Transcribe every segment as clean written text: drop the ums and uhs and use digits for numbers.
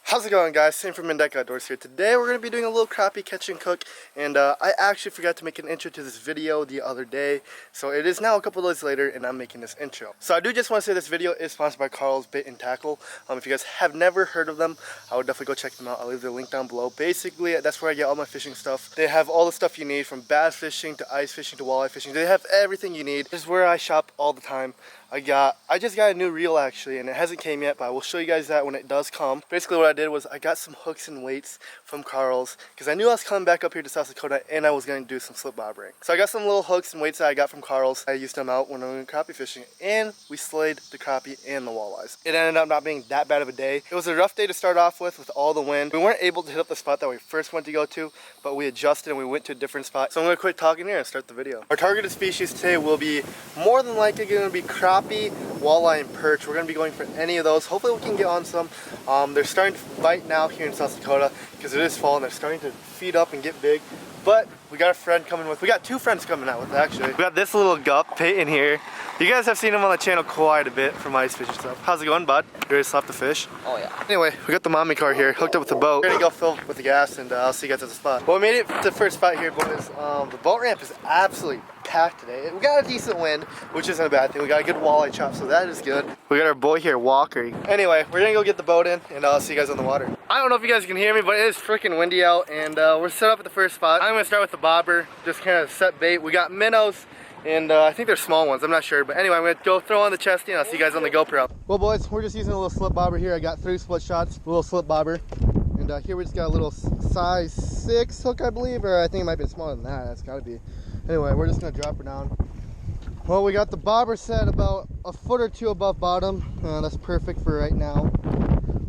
How's it going, guys? Sam from MinnDak Outdoors here. Today we're going to be doing a little crappie catch and cook, and I actually forgot to make an intro to this video the other day, so it is now a couple days later and I'm making this intro. So I do just want to say this video is sponsored by Carl's Bait and Tackle. If you guys have never heard of them, I would definitely go check them out. I'll leave the link down below. Basically, that's where I get all my fishing stuff. They have all the stuff you need, from bass fishing to ice fishing to walleye fishing. They have everything you need. This is where I shop all the time. I just got a new reel actually, and it hasn't came yet, but I will show you guys that when it does come. Basically what I did was I got some hooks and weights from Carl's because I knew I was coming back up here to South Dakota and I was going to do some slip bobbering. So I got some little hooks and weights that I got from Carl's. I used them out when I went crappie fishing, and we slayed the crappie and the walleyes. It ended up not being that bad of a day. It was a rough day to start off with all the wind. We weren't able to hit up the spot that we first went to go to, but we adjusted and we went to a different spot. So I'm going to quit talking here and start the video. Our targeted species today will be more than likely going to be crappie, walleye, and perch. We're going to be going for any of those. Hopefully we can get on some. They're starting to bite now here in South Dakota because it is fall and they're starting to feed up and get big. But we got a friend coming with. We got two friends coming out with actually. We got this little gup Peyton here. You guys have seen him on the channel quite a bit from ice fishing stuff. How's it going, bud? You ready to slap the fish? Oh yeah. Anyway, we got the mommy car here hooked up with the boat. We're gonna go fill with the gas, and I'll see you guys at the spot. Well, we made it to the first spot here, boys. The boat ramp is absolutely packed today. We got a decent wind, which isn't a bad thing. We got a good walleye chop, so that is good. We got our boy here, Walker. Anyway, we're gonna go get the boat in, and I'll see you guys on the water. I don't know if you guys can hear me, but it is freaking windy out, and we're set up at the first spot. I'm gonna start with the bobber, just kind of set bait. We got minnows, and I think they're small ones, I'm not sure. But anyway, I'm gonna go throw on the chesty, and I'll see you guys on the GoPro. Well, boys, we're just using a little slip bobber here. I got 3 split shots, a little slip bobber. And here we just got a little size 6 hook, I believe, or I think it might be smaller than that. That's gotta be. Anyway, we're just gonna drop her down. Well, we got the bobber set about a foot or 2 above bottom. That's perfect for right now.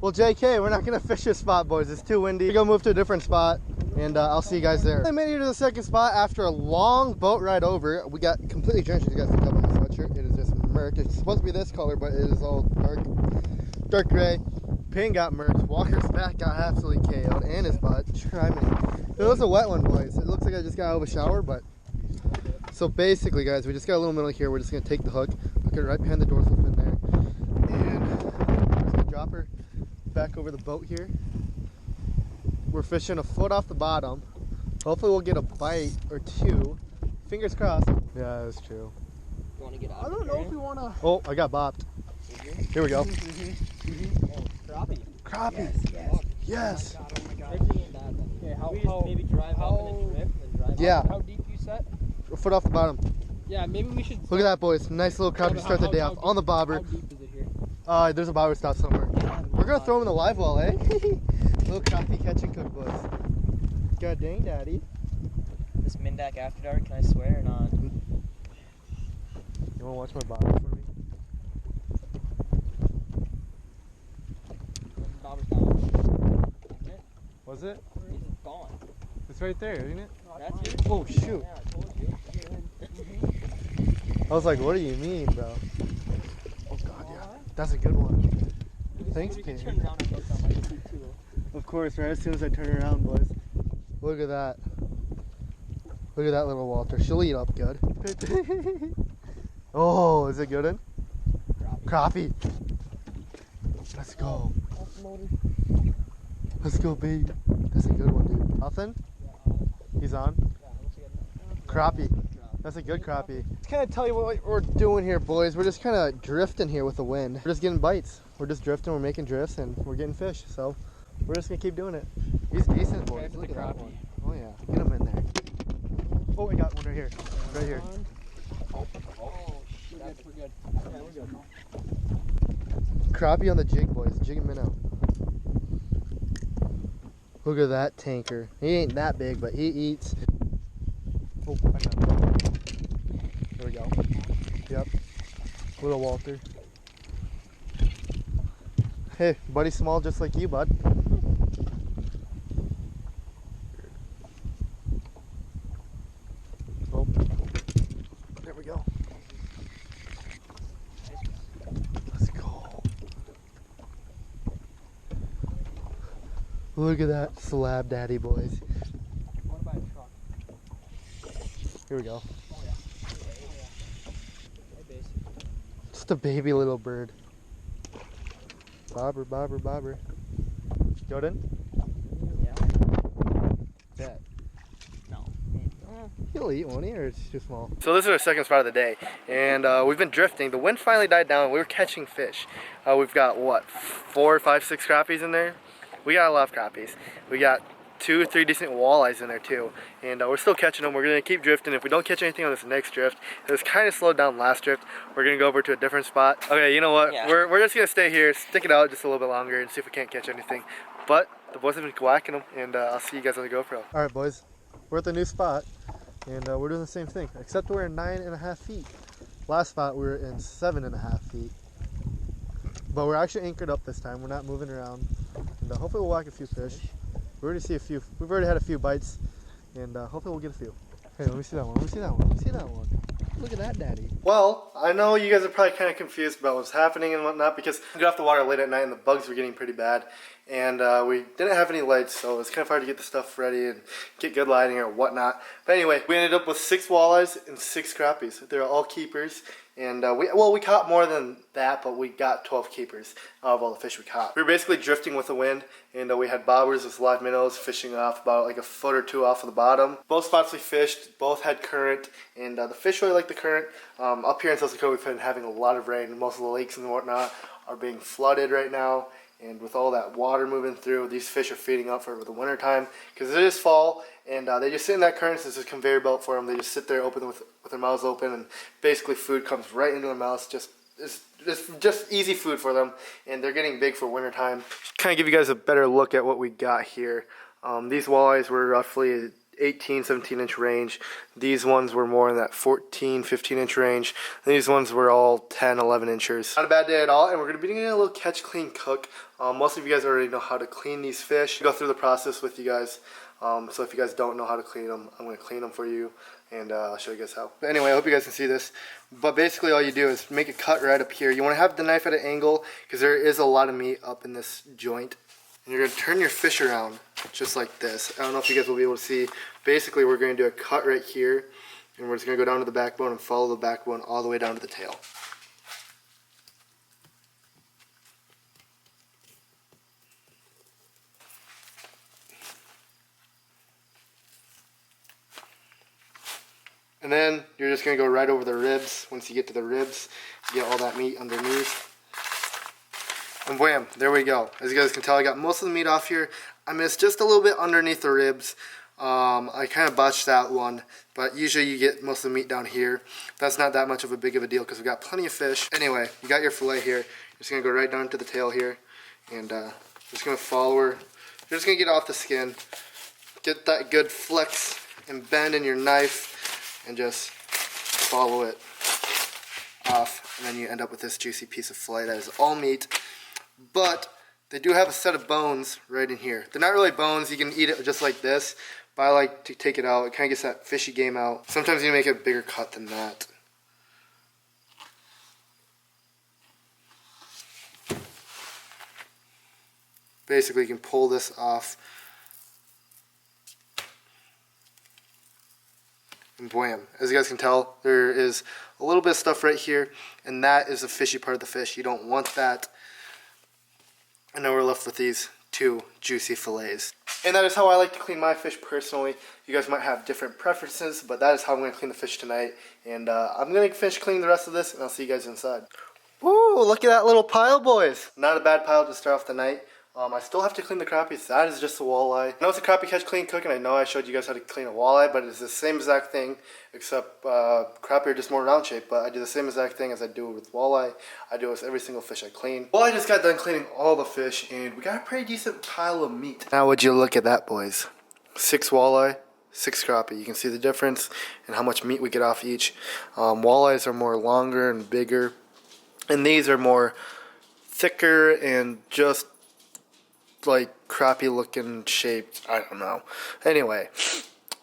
Well, JK, we're not gonna fish this spot, boys. It's too windy. We're gonna move to a different spot, and I'll see you guys there. I made it to the second spot after a long boat ride over. We got completely drenched. You guys can tell by my sweatshirt. It is just murked. It's supposed to be this color, but it is all dark gray. Payne got murked. Walker's back got absolutely KO'd, and his butt. It was a wet one, boys. It looks like I just got out of a shower, but. So basically, guys, we just got a little minnow here. We're just gonna take the hook, hook it right behind the dorsal fin there, and we're just gonna drop her back over the boat here. We're fishing a foot off the bottom. Hopefully we'll get a bite or 2. Fingers crossed. Yeah, that's true. You want to get out? I don't know if we want to. Oh, I got bopped. Here we go. Oh, crappie. Crappie. Yes. Yes. Oh my god. Okay, how maybe drive up and then drift and then drive yeah. up. How deep you set? A foot off the bottom. Yeah, maybe we should. Look at that, boys. Nice little crappie to start the day off on the bobber. How deep is it here? There's a bobber stop somewhere. We're gonna throw him in the live well, eh? Little crappie catch and cook, boys. God dang, daddy. This MinnDak after dark, can I swear or not? You wanna watch my bobber for me? Bobber's down. Was it? He's gone. It's right there, isn't it? That's it. Oh shoot. Yeah, I told you. I was like, what do you mean, bro? Oh god, yeah. That's a good one. Thanks, Peyton. Turn around and look on my feet too. Of course, right as soon as I turn around, boys. Look at that. Look at that little Walter. She'll eat up good. Oh, is it good one? Crappie. Let's go. Let's go, baby. That's a good one, dude. Nothing? He's on? Crappie. That's a good crappie. Let's kind of tell you what we're doing here, boys. We're just kind of drifting here with the wind. We're just getting bites. We're just drifting, we're making drifts, and we're getting fish. So we're just gonna keep doing it. He's decent, boys. Look at that one. Oh yeah, get him in there. Oh, I got one right here. Right here. Oh, shoot. We're good. Yeah, we're good. Crappie on the jig, boys. Jig and minnow. Look at that tanker. He ain't that big, but he eats. Oh, I got it. There we go. Yep. Little Walter. Hey, buddy, small just like you, bud. Oh. There we go. Let's go. Look at that slab daddy, boys. What about a truck? Here we go. Oh yeah. Hey, base. Just a baby little bird. Bobber, bobber, bobber. Jordan? Yeah. Bet. No. He'll eat, won't he? Or it's too small? So this is our second spot of the day, and we've been drifting. The wind finally died down, and we were catching fish. We've got, what, 4, 5, 6 crappies in there? We got a lot of crappies. We got 2 or 3 decent walleyes in there too, and we're still catching them. We're gonna keep drifting. If we don't catch anything on this next drift, it was kind of slowed down last drift, we're gonna go over to a different spot. Okay, you know what? Yeah. We're just gonna stay here, stick it out just a little bit longer, and see if we can't catch anything. But the boys have been whacking them, and I'll see you guys on the GoPro. All right, boys, we're at the new spot, and we're doing the same thing, except we're in 9.5 feet. Last spot we were in 7.5 feet, but we're actually anchored up this time. We're not moving around, and hopefully we'll whack a few fish. We already see a few. We've already had a few bites, and hopefully we'll get a few. Hey, let me see that one. Let me see that one. Let me see that one. Look at that, daddy. Well, I know you guys are probably kind of confused about what's happening and whatnot, because we got off the water late at night and the bugs were getting pretty bad, and we didn't have any lights, so it was kind of hard to get the stuff ready and get good lighting or whatnot. But anyway, we ended up with 6 walleyes and 6 crappies. They're all keepers, and we caught more than that, but we got 12 keepers out of all the fish we caught. We were basically drifting with the wind, and we had bobbers with live minnows fishing off about like a foot or 2 off of the bottom. Both spots we fished, both had current, and the fish really like the current. Up here in South Dakota, we've been having a lot of rain. Most of the lakes and whatnot are being flooded right now, and with all that water moving through, these fish are feeding up for the winter time, because it is fall, and they just sit in that current. There's this conveyor belt for them. They just sit there open with their mouths open, and basically food comes right into their mouths. It's just easy food for them, and they're getting big for winter time. Kind of give you guys a better look at what we got here. These walleyes were roughly 18, 17 inch range. These ones were more in that 14, 15 inch range. And these ones were all 10, 11 inchers. Not a bad day at all, and we're going to be doing a little catch, clean, cook. Most of you guys already know how to clean these fish. Go through the process with you guys. So if you guys don't know how to clean them, I'm going to clean them for you, and I'll show you guys how. But anyway, I hope you guys can see this. But basically all you do is make a cut right up here. You want to have the knife at an angle, because there is a lot of meat up in this joint. And you're going to turn your fish around just like this. I don't know if you guys will be able to see. Basically, we're going to do a cut right here, and we're just going to go down to the backbone and follow the backbone all the way down to the tail. And then you're just going to go right over the ribs. Once you get to the ribs, you get all that meat underneath. And wham, there we go. As you guys can tell, I got most of the meat off here. I missed just a little bit underneath the ribs. I kind of botched that one, but usually you get most of the meat down here. That's not that much of a big of a deal because we got plenty of fish. Anyway, you got your fillet here. You're just going to go right down to the tail here, and just going to follow her. You're just going to get off the skin. Get that good flex and bend in your knife, and just follow it off, and then you end up with this juicy piece of fillet that is all meat. But they do have a set of bones right in here. They're not really bones. You can eat it just like this, but I like to take it out. It kind of gets that fishy game out. Sometimes you make a bigger cut than that. Basically, you can pull this off, and wham. As you guys can tell, there is a little bit of stuff right here, and that is the fishy part of the fish. You don't want that. And now we're left with these 2 juicy fillets. And that is how I like to clean my fish personally. You guys might have different preferences, but that is how I'm going to clean the fish tonight. And I'm going to finish cleaning the rest of this, and I'll see you guys inside. Woo, look at that little pile, boys. Not a bad pile to start off the night. I still have to clean the crappies. That is just a walleye. I know it's a crappie catch, clean, cook, and I know I showed you guys how to clean a walleye, but it's the same exact thing, except crappie are just more round shape. But I do the same exact thing as I do with walleye. I do it with every single fish I clean. Well, I just got done cleaning all the fish, and we got a pretty decent pile of meat. Now would you look at that, boys. 6 walleye, 6 crappie. You can see the difference in how much meat we get off each. Walleyes are more longer and bigger, and these are more thicker and just like crappie looking shaped. I don't know. Anyway,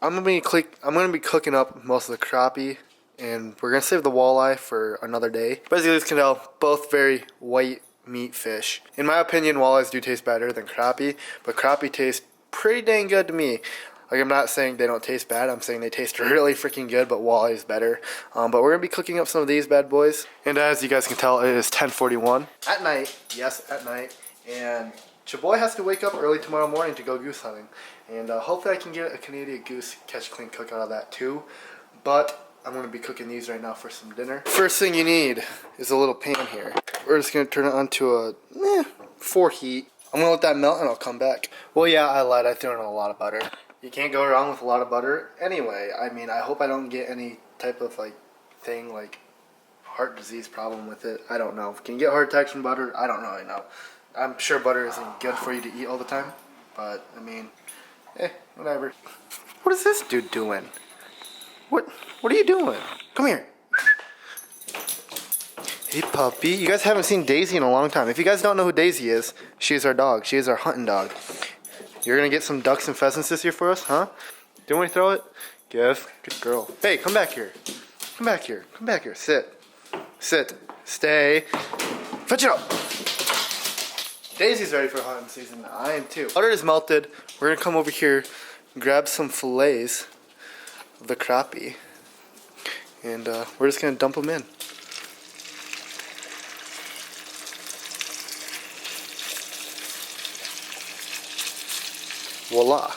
I'm gonna be cooking up most of the crappie, and we're gonna save the walleye for another day. But as you guys can tell, both very white meat fish. In my opinion, walleyes do taste better than crappie, but crappie tastes pretty dang good to me. Like, I'm not saying they don't taste bad, I'm saying they taste really freaking good, but walleye is better. But we're gonna be cooking up some of these bad boys. And as you guys can tell, it is 10:41 at night. Yes, at night. And your boy has to wake up early tomorrow morning to go goose hunting. And hopefully I can get a Canadian goose catch, clean, cook out of that too. But I'm going to be cooking these right now for some dinner. First thing you need is a little pan here. We're just going to turn it onto a 4 heat. I'm going to let that melt and I'll come back. Well, yeah, I lied. I threw in a lot of butter. You can't go wrong with a lot of butter. Anyway, I mean, I hope I don't get any type of like thing like heart disease problem with it. I don't know. Can you get heart attacks from butter? I don't really know. I'm sure butter isn't good for you to eat all the time. But, I mean, whatever. What is this dude doing? What are you doing? Come here. Hey, puppy. You guys haven't seen Daisy in a long time. If you guys don't know who Daisy is, she is our dog. She is our hunting dog. You're going to get some ducks and pheasants this year for us, huh? Didn't we throw it? Yes. Good girl. Hey, come back here. Come back here. Come back here. Sit. Sit. Stay. Fetch it up. Daisy's ready for hunting season. I am too. Butter is melted. We're going to come over here and grab some fillets of the crappie. And we're just going to dump them in. Voila.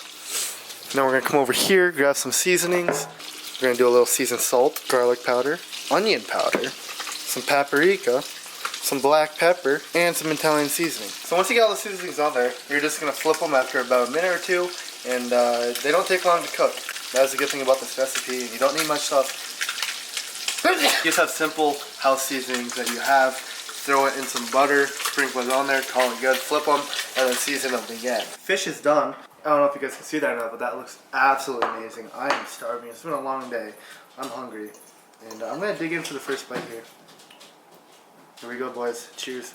Now we're going to come over here, grab some seasonings. We're going to do a little seasoned salt, garlic powder, onion powder, some paprika, some black pepper, and some Italian seasoning. So once you get all the seasonings on there, you're just going to flip them after about a minute or two, and they don't take long to cook. That's the good thing about this recipe, and you don't need much stuff. You just have simple house seasonings that you have. Throw it in some butter, sprinkle it on there, call it good, flip them, and then season them again. Fish is done. I don't know if you guys can see that or not, but that looks absolutely amazing. I am starving. It's been a long day. I'm hungry. And I'm going to dig in for the first bite here. Here we go, boys. Cheers.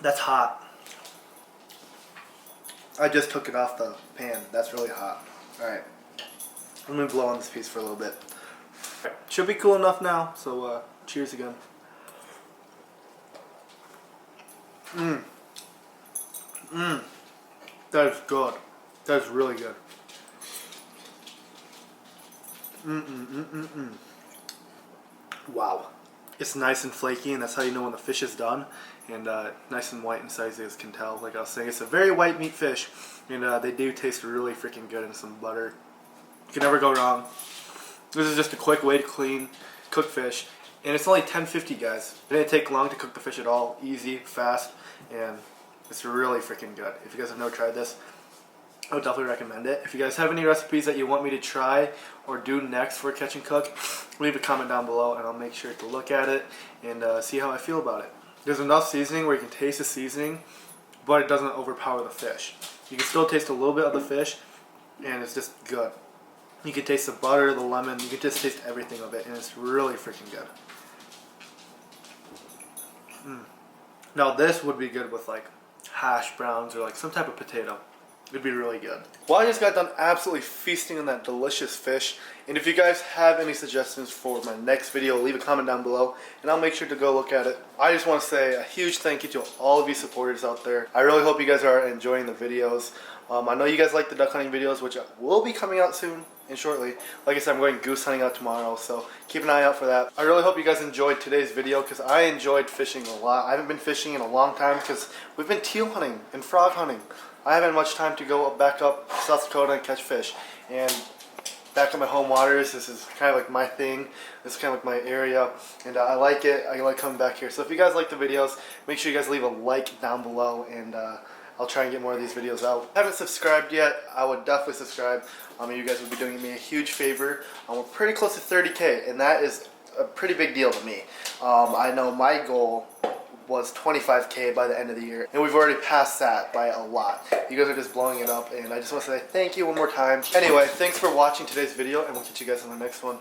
That's hot. I just took it off the pan. That's really hot. Alright. I'm going to blow on this piece for a little bit. Right. Should be cool enough now, so cheers again. That is good. That is really good. Wow. It's nice and flaky, and that's how you know when the fish is done. And nice and white inside, as you guys can tell. Like I was saying, it's a very white meat fish, and they do taste really freaking good in some butter. You can never go wrong. This is just a quick way to cook fish, and it's only $10.50, guys. It didn't take long to cook the fish at all. Easy, fast, and it's really freaking good. If you guys have never tried this, I would definitely recommend it. If you guys have any recipes that you want me to try or do next for Catch and Cook, leave a comment down below and I'll make sure to look at it and see how I feel about it. There's enough seasoning where you can taste the seasoning, but it doesn't overpower the fish. You can still taste a little bit of the fish, and it's just good. You can taste the butter, the lemon, you can just taste everything of it, and it's really freaking good. Now this would be good with like hash browns or like some type of potato. It'd be really good. Well, I just got done absolutely feasting on that delicious fish. And if you guys have any suggestions for my next video, leave a comment down below and I'll make sure to go look at it. I just want to say a huge thank you to all of you supporters out there. I really hope you guys are enjoying the videos. I know you guys like the duck hunting videos, which will be coming out soon and shortly. Like I said, I'm going goose hunting out tomorrow, so keep an eye out for that. I really hope you guys enjoyed today's video because I enjoyed fishing a lot. I haven't been fishing in a long time because we've been teal hunting and frog hunting. I haven't had much time to go back up South Dakota and catch fish. And back in my home waters, this is kind of like my thing. This is kind of like my area. And I like it. I like coming back here. So if you guys like the videos, make sure you guys leave a like down below. And I'll try and get more of these videos out. If you haven't subscribed yet, I would definitely subscribe. You guys would be doing me a huge favor. We're pretty close to 30K. And that is a pretty big deal to me. I know my goal was 25K by the end of the year, and we've already passed that by a lot. You guys are just blowing it up, and I just want to say thank you one more time. Anyway, thanks for watching today's video, and we'll catch you guys in the next one.